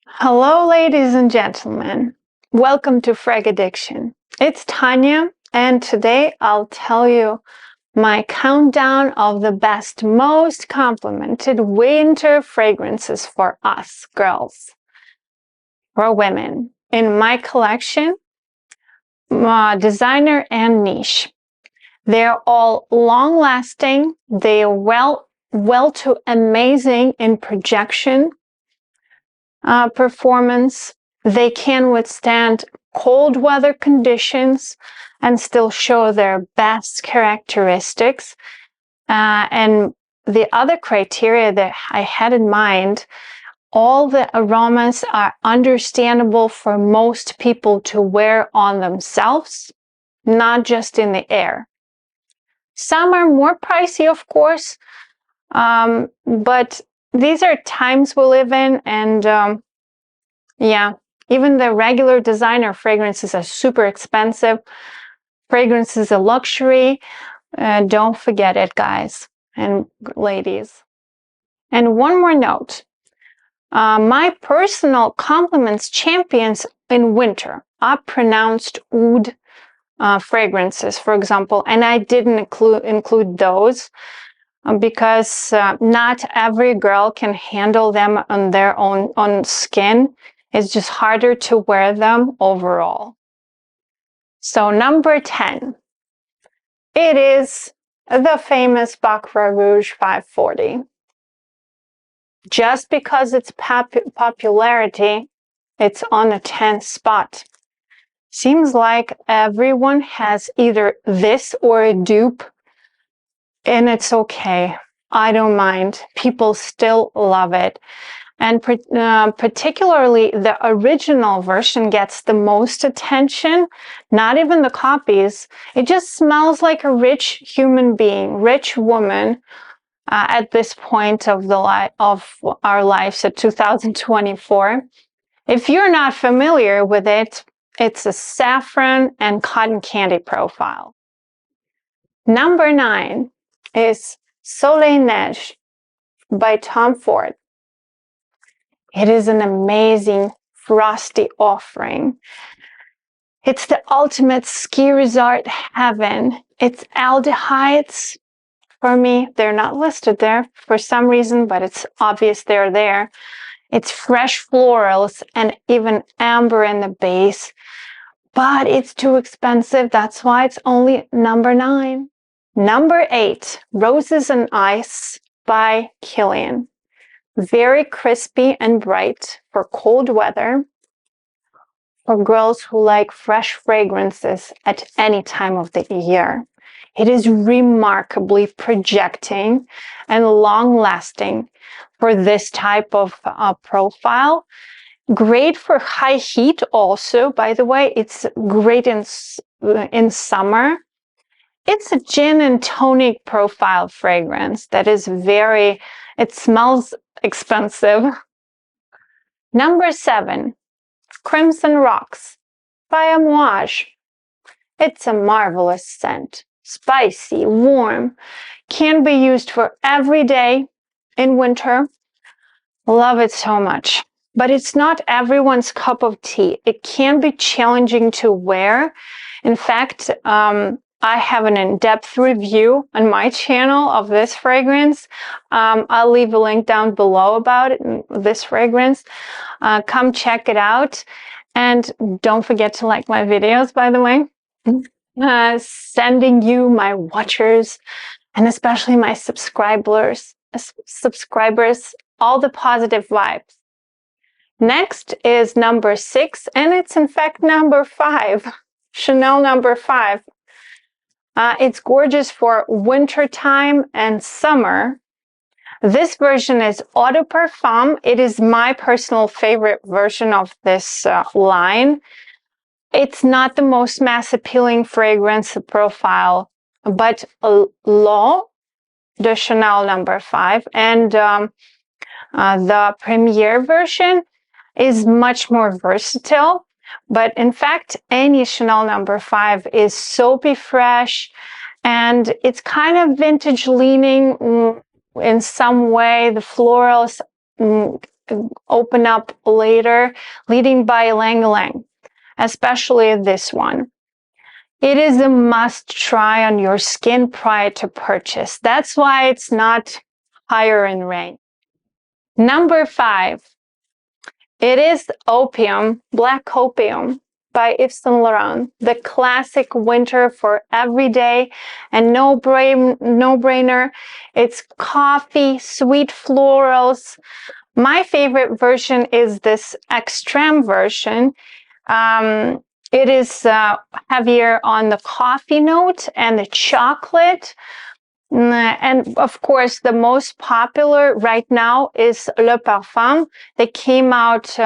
Hello, ladies and gentlemen. Welcome to Frag Addiction. It's Tanya, and today I'll tell you my countdown of the best, most complimented winter fragrances for us girls, for women, in my collection, designer and niche. They're all long-lasting. They are well to amazing in projection, performance. They can withstand cold weather conditions and still show their best characteristics. And the other criteria that I had in mind, all the aromas are understandable for most people to wear on themselves, not just in the air. Some are more pricey, of course, but these are times we live in, and yeah, even the regular designer fragrances are super expensive. Fragrance is a luxury. Don't forget it, guys and ladies. And one more note. My personal compliments champions in winter are pronounced oud fragrances, for example, and I didn't include those because not every girl can handle them on their own skin. It's just harder to wear them overall. So number 10, it is the famous Baccarat Rouge 540. Just because it's popularity, it's on the 10th spot. Seems like everyone has either this or a dupe, and it's okay. I don't mind. People still love it. And particularly the original version gets the most attention, not even the copies. It just smells like a rich human being, rich woman at this point of our lives at 2024. If you're not familiar with it, it's a saffron and cotton candy profile. Number 9 is Soleil neige by Tom Ford. It is an amazing frosty offering. It's the ultimate ski resort heaven. It's aldehydes. For me, they're not listed there for some reason, but it's obvious they're there. It's fresh florals and even amber in the base, but it's too expensive. That's why it's only number 9. Number 8, Roses and Ice by ByKillian. Very crispy and bright for cold weather, for girls who like fresh fragrances at any time of the year. It is remarkably projecting and long-lasting for this type of profile. Great for high heat also, by the way. It's great in summer. It's a gin and tonic profile fragrance that is it smells expensive. Number 7, Crimson Rocks by Amouage. It's a marvelous scent. Spicy, warm, can be used for every day in winter. Love it so much. But it's not everyone's cup of tea. It can be challenging to wear. In fact, I have an in-depth review on my channel of this fragrance. I'll leave a link down below about it, this fragrance. Come check it out. And don't forget to like my videos, by the way. Sending you, my watchers, and especially my subscribers, all the positive vibes. Next is number 6, and it's in fact number 5, Chanel number 5. It's gorgeous for winter time and summer. This version is Eau de Parfum. It is my personal favorite version of this line. It's not the most mass appealing fragrance profile, but L'Eau de Chanel number 5 and the Premiere version is much more versatile. But in fact, any Chanel number 5 is soapy fresh, and it's kind of vintage leaning in some way. The florals open up later, leading by Lang Lang, especially this one. It is a must try on your skin prior to purchase. That's why it's not higher in rank. Number 5, it is Opium, Black Opium by Yves Saint Laurent, the classic winter for every day and no-brainer. It's coffee, sweet florals. My favorite version is this extreme version. It is heavier on the coffee note and the chocolate. And of course, the most popular right now is Le Parfum. They came out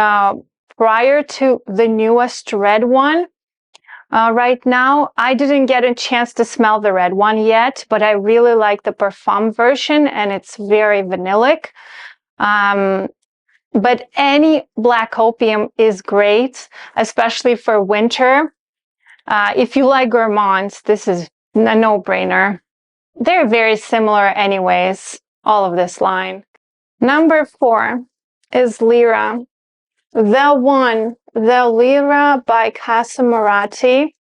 prior to the newest red one. Right now, I didn't get a chance to smell the red one yet, but I really like the Parfum version, and it's very vanillic. But any Black Opium is great, especially for winter. If you like gourmands, this is a no-brainer. They're very similar anyways, all of this line. Number 4 is Lyra. The one, the Lyra by Casamorati,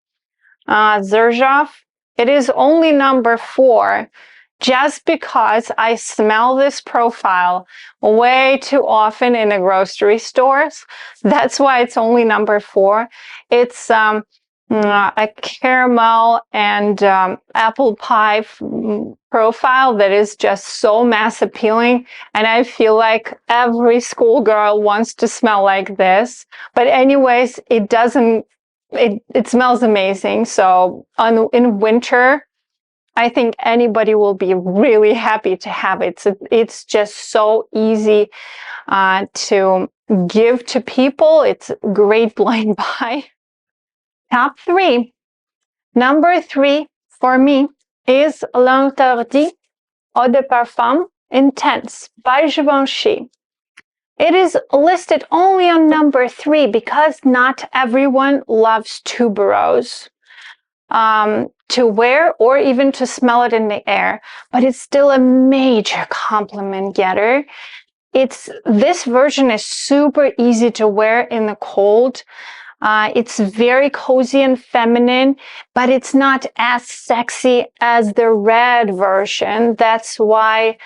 Xerjoff. It is only number 4 just because I smell this profile way too often in the grocery stores. That's why it's only number 4. It's a caramel and apple pie profile that is just so mass appealing, and I feel like every schoolgirl wants to smell like this. But anyways, it smells amazing. So in winter, I think anybody will be really happy to have it. It's just so easy to give to people. It's great blind buy. Top 3. Number 3 for me is L'Interdit Eau de Parfum Intense by Givenchy. It is listed only on number 3 because not everyone loves tuberose to wear or even to smell it in the air, but it's still a major compliment getter. This version is super easy to wear in the cold. It's very cozy and feminine, but it's not as sexy as the red version. That's why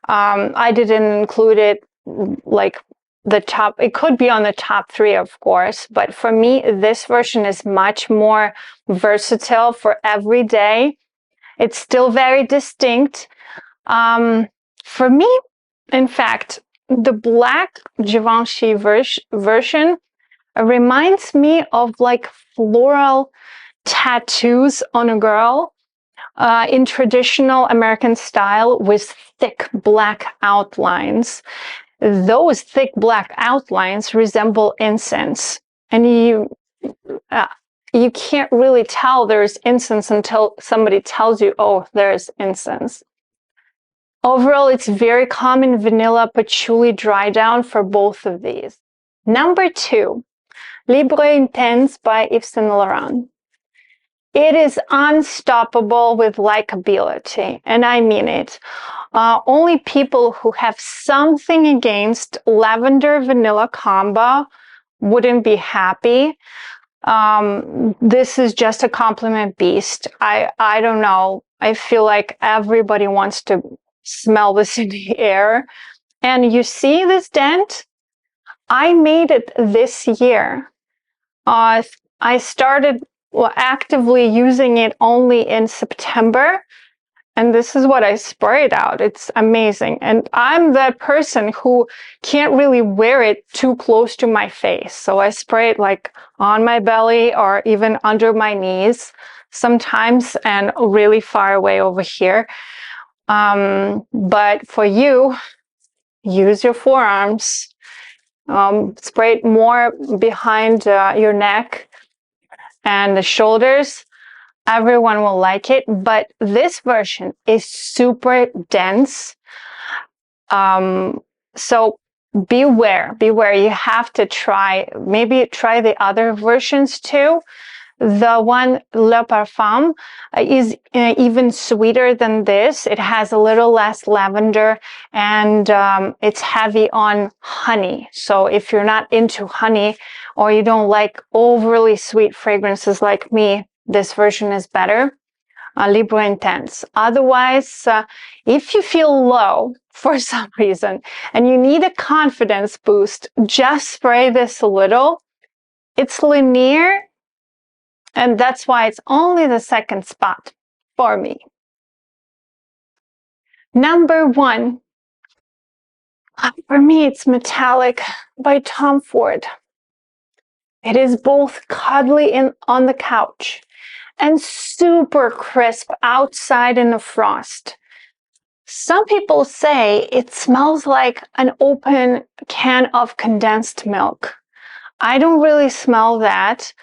I didn't include it like the top. It could be on the top 3, of course, but for me, this version is much more versatile for every day. It's still very distinct. For me, in fact, the black Givenchy version reminds me of like floral tattoos on a girl in traditional American style with thick black outlines. Those thick black outlines resemble incense, and you can't really tell there's incense until somebody tells you, oh, there's incense. Overall, it's very common vanilla patchouli dry down for both of these. Number 2, Libre Intense by Yves Saint Laurent. It is unstoppable with likability, and I mean it. Only people who have something against lavender vanilla combo wouldn't be happy. This is just a compliment beast. I don't know. I feel like everybody wants to smell this in the air. And you see this dent? I made it this year. I started actively using it only in September, and this is what I sprayed out. It's amazing. And I'm that person who can't really wear it too close to my face. So I spray it like on my belly or even under my knees sometimes and really far away over here. But for you, use your forearms. Spray it more behind your neck and the shoulders. Everyone will like it, but this version is super dense. So beware. You have to maybe try the other versions too. The one Le Parfum is even sweeter than this. It has a little less lavender, and it's heavy on honey. So if you're not into honey, or you don't like overly sweet fragrances like me, this version is better. Libre Intense. Otherwise, if you feel low for some reason and you need a confidence boost, just spray this a little. It's linear, and that's why it's only the second spot for me. Number 1. For me, it's Metallic by Tom Ford. It is both cuddly on the couch and super crisp outside in the frost. Some people say it smells like an open can of condensed milk. I don't really smell that.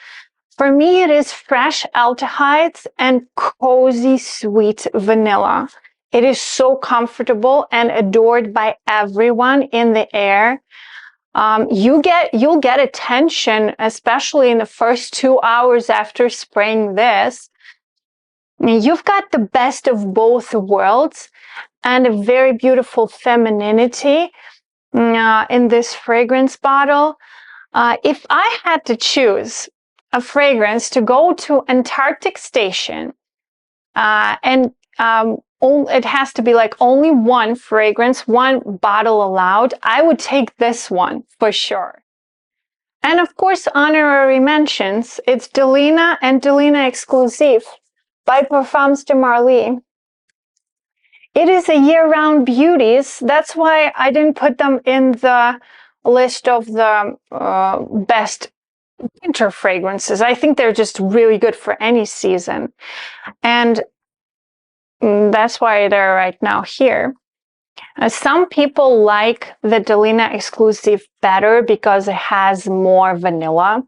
For me, it is fresh aldehydes and cozy sweet vanilla. It is so comfortable and adored by everyone in the air. You'll get attention, especially in the first 2 hours after spraying this. You've got the best of both worlds and a very beautiful femininity in this fragrance bottle. If I had to choose a fragrance to go to Antarctic Station, and it has to be like only one fragrance, one bottle allowed, I would take this one for sure. And of course, honorary mentions, it's Delina and Delina Exclusif by Parfums de Marly. It is a year-round beauties. That's why I didn't put them in the list of the best winter fragrances. I think they're just really good for any season. And that's why they're right now here. Some people like the Delina Exclusif better because it has more vanilla.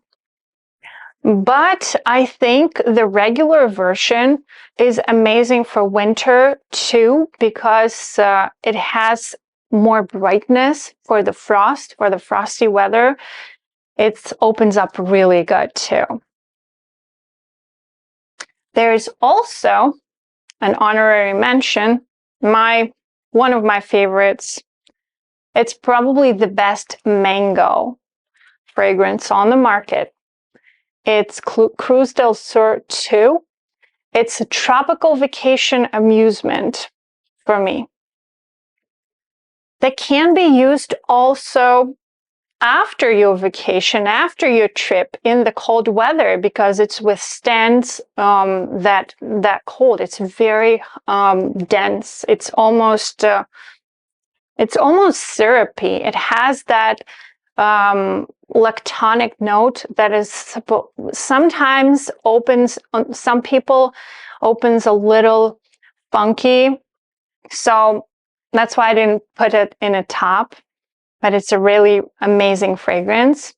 But I think the regular version is amazing for winter too, because it has more brightness for the frost, for the frosty weather. It opens up really good too. There's also an honorary mention, one of my favorites. It's probably the best mango fragrance on the market. It's Cruz del Sur 2. It's a tropical vacation amusement for me. That can be used also after your vacation, after your trip in the cold weather, because it withstands that cold. It's very dense. It's almost syrupy. It has that lactonic note that is sometimes opens on some people, opens a little funky. So that's why I didn't put it in a top, but it's a really amazing fragrance.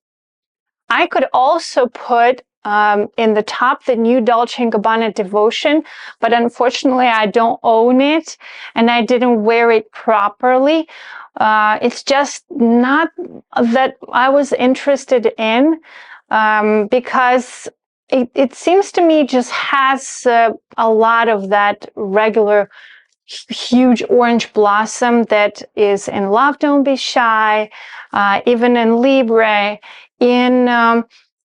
I could also put in the top the new Dolce & Gabbana Devotion, but unfortunately I don't own it and I didn't wear it properly. It's just not that I was interested in, because it seems to me just has a lot of that regular huge orange blossom that is in Love Don't Be Shy, even in Libre, in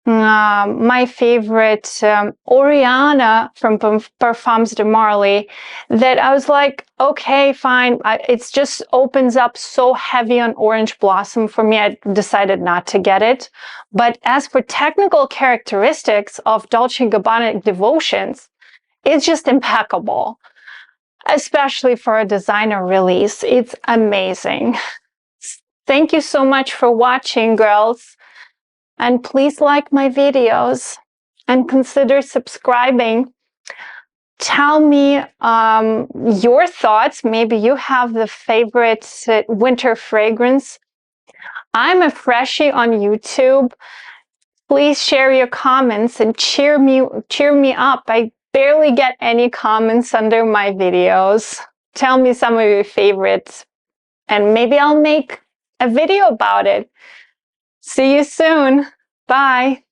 my favorite Oriana from Parfums de Marly, that I was like, okay, fine. It just opens up so heavy on orange blossom for me. I decided not to get it. But as for technical characteristics of Dolce & Gabbana Devotions, it's just impeccable. Especially for a designer release. It's amazing. Thank you so much for watching, girls. And please like my videos and consider subscribing. Tell me your thoughts. Maybe you have the favorite winter fragrance. I'm a freshie on YouTube. Please share your comments and cheer me up. I barely get any comments under my videos. Tell me some of your favorites, and maybe I'll make a video about it. See you soon. Bye.